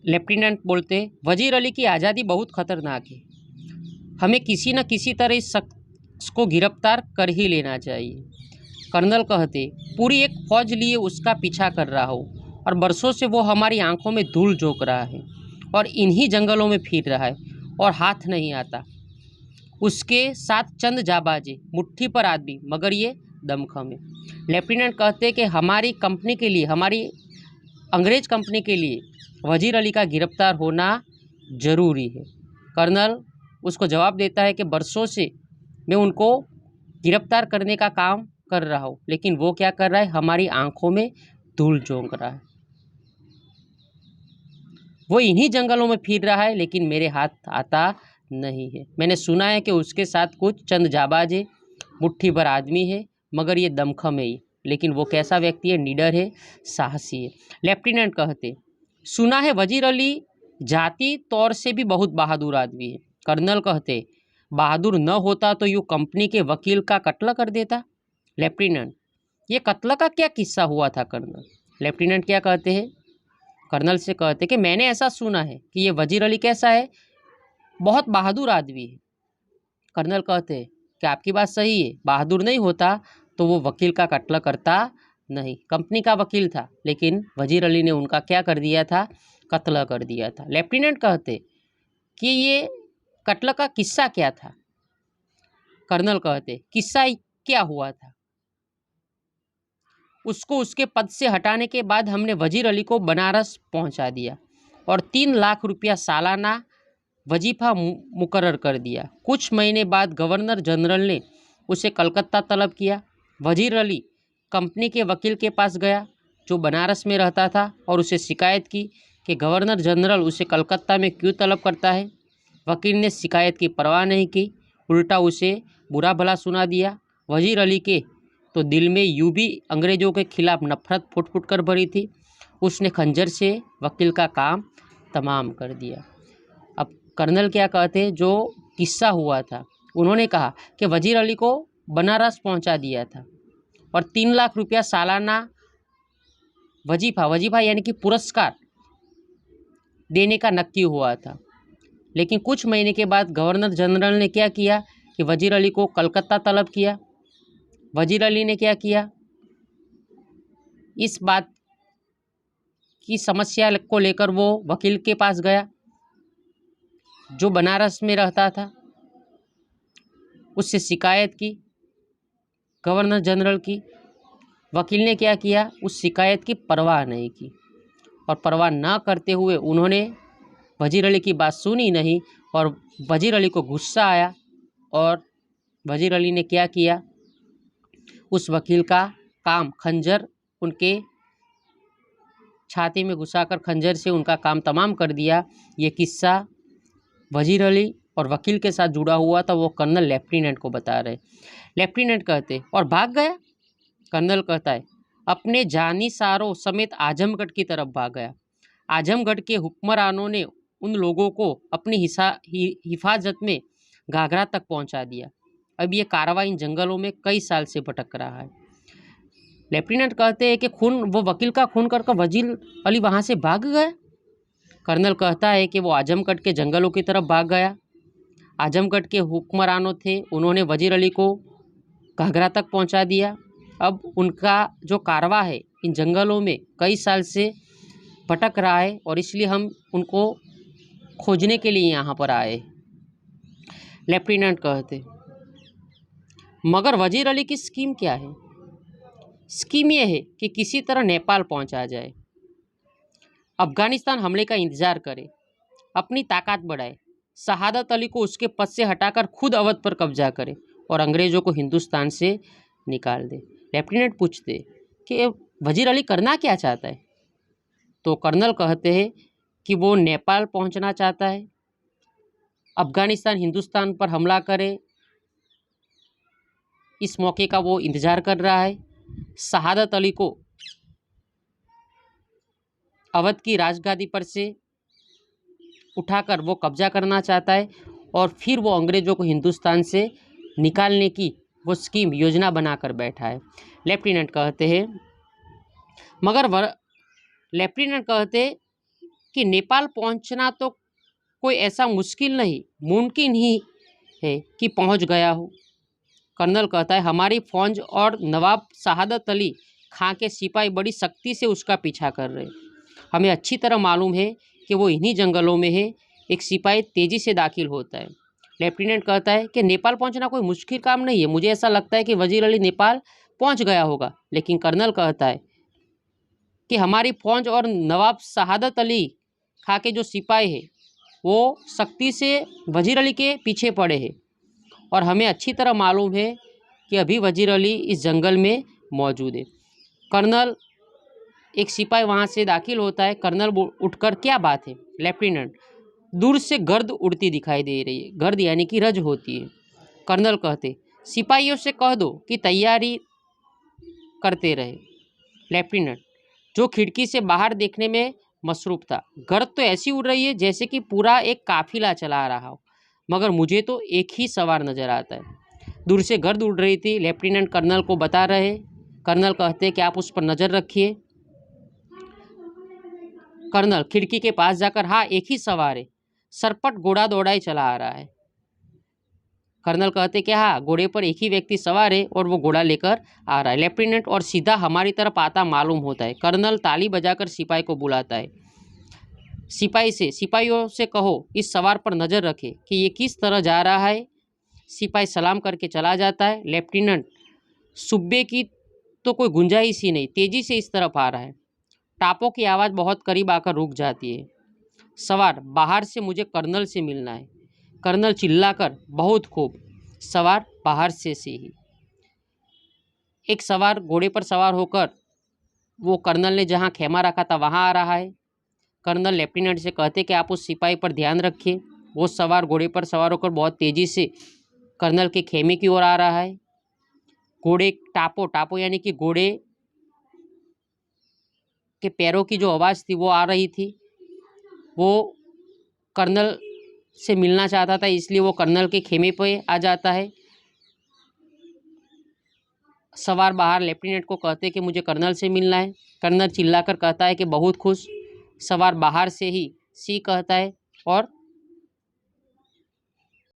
Lieutenant बोलते, वजीर अली की आज़ादी बहुत खतरनाक है, हमें किसी न किसी तरह इस शख्स को गिरफ्तार कर ही लेना चाहिए। कर्नल कहते, पूरी एक फौज लिए उसका पीछा कर रहा हूँ और बरसों से वो हमारी आंखों में धूल झोंक रहा है और इन्हीं जंगलों में फिर रहा है और हाथ नहीं आता। उसके साथ चंद जाबाजे, मुट्ठी पर आदमी, मगर ये दमखम है। लेफ्टिनेंट कहते कि हमारी कंपनी के लिए, हमारी अंग्रेज कंपनी के लिए वजीर अली का गिरफ्तार होना ज़रूरी है। कर्नल उसको जवाब देता है कि बरसों से मैं उनको गिरफ्तार करने का काम कर रहा हूँ, लेकिन वो क्या कर रहा है, हमारी आंखों में धूल झोंक रहा है। वो इन्हीं जंगलों में फिर रहा है, लेकिन मेरे हाथ आता नहीं है। मैंने सुना है कि उसके साथ कुछ चंद जाबाज है, मुट्ठी भर आदमी है, मगर ये दमखम है ही। लेकिन वो कैसा व्यक्ति है, निडर है, साहसी है। लेफ्टिनेंट कहते, सुना है वजीर अली जाति तौर से भी बहुत बहादुर आदमी है। कर्नल कहते, बहादुर न होता तो यूँ कंपनी के वकील का कत्ल कर देता। लेफ्टिनेंट, ये कत्ल का क्या किस्सा हुआ था कर्नल? लेफ्टिनेंट क्या कहते हैं, कर्नल से कहते कि मैंने ऐसा सुना है कि ये वजीर अली कैसा है, बहुत बहादुर आदमी है। कर्नल कहते हैं कि आपकी बात सही है, बहादुर नहीं होता तो वो वकील का कत्ल करता नहीं। कंपनी का वकील था, लेकिन वजीर अली ने उनका क्या कर दिया था, कत्ल कर दिया था। लेफ्टिनेंट कहते कि ये कत्ल का किस्सा क्या था? कर्नल कहते, किस्सा क्या हुआ था, उसको उसके पद से हटाने के बाद हमने वजीर अली को बनारस पहुंचा दिया और 3 लाख रुपया सालाना वजीफा मुकर्रर कर दिया। कुछ महीने बाद गवर्नर जनरल ने उसे कलकत्ता तलब किया। वजीर अली कंपनी के वकील के पास गया जो बनारस में रहता था और उसे शिकायत की कि गवर्नर जनरल उसे कलकत्ता में क्यों तलब करता है। वकील ने शिकायत की परवाह नहीं की, उल्टा उसे बुरा भला सुना दिया। वजीर अली के तो दिल में यूं भी अंग्रेज़ों के खिलाफ नफरत फुट फुट कर भरी थी। उसने खंजर से वकील का काम तमाम कर दिया। अब कर्नल क्या कहते हैं, जो किस्सा हुआ था, उन्होंने कहा कि वजीर अली को बनारस पहुंचा दिया था और 3 लाख रुपया सालाना वजीफा यानी कि पुरस्कार देने का नक्की हुआ था। लेकिन कुछ महीने के बाद गवर्नर जनरल ने क्या किया कि वजीर अली को कलकत्ता तलब किया। वजीर अली ने क्या किया, इस बात की समस्या को लेकर वो वकील के पास गया जो बनारस में रहता था, उससे शिकायत की गवर्नर जनरल की। वकील ने क्या किया, उस शिकायत की परवाह नहीं की और परवाह ना करते हुए उन्होंने वजीर अली की बात सुनी नहीं और वजीर अली को गुस्सा आया और वजीर अली ने क्या किया, उस वकील का काम खंजर उनके छाती में घुसाकर खंजर से उनका काम तमाम कर दिया। ये किस्सा वजीर अली और वकील के साथ जुड़ा हुआ था, वो कर्नल लेफ्टिनेंट को बता रहे। लेफ्टिनेंट कहते, और भाग गया? कर्नल कहता है, अपने जानिसारों समेत आजमगढ़ की तरफ भाग गया। आजमगढ़ के हुक्मरानों ने उन लोगों को अपनी हिफाजत में घाघरा तक पहुंचा दिया। अब ये कारवां इन जंगलों में कई साल से भटक रहा है। लेफ्टिनेंट कहते हैं कि वो वकील का खून कर वजीर अली वहाँ से भाग गया। कर्नल कहता है कि वो आजमगढ़ के जंगलों की तरफ भाग गया। आजमगढ़ के हुक्मरानों थे, उन्होंने वजीर अली को घाघरा तक पहुंचा दिया। अब उनका जो कारवां है इन जंगलों में कई साल से भटक रहा है और इसलिए हम उनको खोजने के लिए यहाँ पर आए। लेफ्टिनेंट कहते, मगर वजीर अली की स्कीम क्या है? स्कीम यह है कि किसी तरह नेपाल पहुंचा जाए, अफगानिस्तान हमले का इंतज़ार करे, अपनी ताकत बढ़ाए, शहादत अली को उसके पद से हटाकर खुद अवध पर कब्जा करे और अंग्रेज़ों को हिंदुस्तान से निकाल दे। लेफ्टिनेंट पूछते कि वजीर अली करना क्या चाहता है? तो कर्नल कहते हैं कि वो नेपाल पहुंचना चाहता है, अफगानिस्तान हिंदुस्तान पर हमला करे, इस मौके का वो इंतज़ार कर रहा है। शहादत अली को अवध की राजगादी पर से उठाकर वो कब्जा करना चाहता है और फिर वो अंग्रेज़ों को हिंदुस्तान से निकालने की वो स्कीम योजना बनाकर बैठा है। लेफ्टिनेंट कहते हैं, लेफ्टिनेंट कहते कि नेपाल पहुंचना तो कोई ऐसा मुश्किल नहीं, मुमकिन ही है कि पहुंच गया हो। कर्नल कहता है हमारी फौज और नवाब शहादत अली खां के सिपाही बड़ी सख्ती से उसका पीछा कर रहे हैं। हमें अच्छी तरह मालूम है कि वो इन्हीं जंगलों में है। एक सिपाही तेजी से दाखिल होता है। लेफ्टिनेंट कहता है कि नेपाल पहुंचना कोई मुश्किल काम नहीं है, मुझे ऐसा लगता है कि वजीर अली नेपाल पहुंच गया होगा। लेकिन कर्नल कहता है कि हमारी फौज और नवाब शहादत अली खां के जो सिपाही है वो सख्ती से वजीर अली के पीछे पड़े हैं और हमें अच्छी तरह मालूम है कि अभी वजीर अली इस जंगल में मौजूद है। कर्नल, एक सिपाही वहाँ से दाखिल होता है। कर्नल उठकर क्या बात है? लेफ्टिनेंट, दूर से गर्द उड़ती दिखाई दे रही है। गर्द यानी कि रज होती है। कर्नल कहते सिपाहियों से कह दो कि तैयारी करते रहे। लेफ्टिनेंट, जो खिड़की से बाहर देखने में मसरूफ था, गर्द तो ऐसी उड़ रही है जैसे कि पूरा एक काफिला चला रहा हो, मगर मुझे तो एक ही सवार नजर आता है। दूर से गर्द उड़ रही थी। लेफ्टिनेंट कर्नल को बता रहे। कर्नल कहते कि आप उस पर नज़र रखिए। कर्नल खिड़की के पास जाकर, हाँ एक ही सवार है, सरपट घोड़ा दौड़ाई चला आ रहा है। कर्नल कहते कि हाँ घोड़े पर एक ही व्यक्ति सवार है और वो घोड़ा लेकर आ रहा है। लेफ्टिनेंट और सीधा हमारी तरफ आता मालूम होता है। कर्नल ताली बजाकर सिपाही को बुलाता है। सिपाहियों से कहो इस सवार पर नज़र रखे कि ये किस तरह जा रहा है। सिपाही सलाम करके चला जाता है। लेफ्टिनेंट, सुब्बे की तो कोई गुंजाइश ही नहीं, तेजी से इस तरफ आ रहा है। टापों की आवाज़ बहुत करीब आकर रुक जाती है। सवार, बाहर से मुझे कर्नल से मिलना है। कर्नल चिल्लाकर, बहुत खूब। सवार, बाहर से ही। एक सवार घोड़े पर सवार होकर वो कर्नल ने जहाँ खेमा रखा था वहाँ आ रहा है। कर्नल लेफ्टिनेंट से कहते कि आप उस सिपाही पर ध्यान रखिए। वो सवार घोड़े पर सवार होकर बहुत तेज़ी से कर्नल के खेमे की ओर आ रहा है। घोड़े टापो यानी कि घोड़े के पैरों की जो आवाज़ थी वो आ रही थी। वो कर्नल से मिलना चाहता था, इसलिए वो कर्नल के खेमे पे आ जाता है। सवार बाहर लेफ्टिनेंट को कहते कि मुझे कर्नल से मिलना है। कर्नल चिल्लाकर कहता है कि बहुत खुश। सवार बाहर से ही सी कहता है और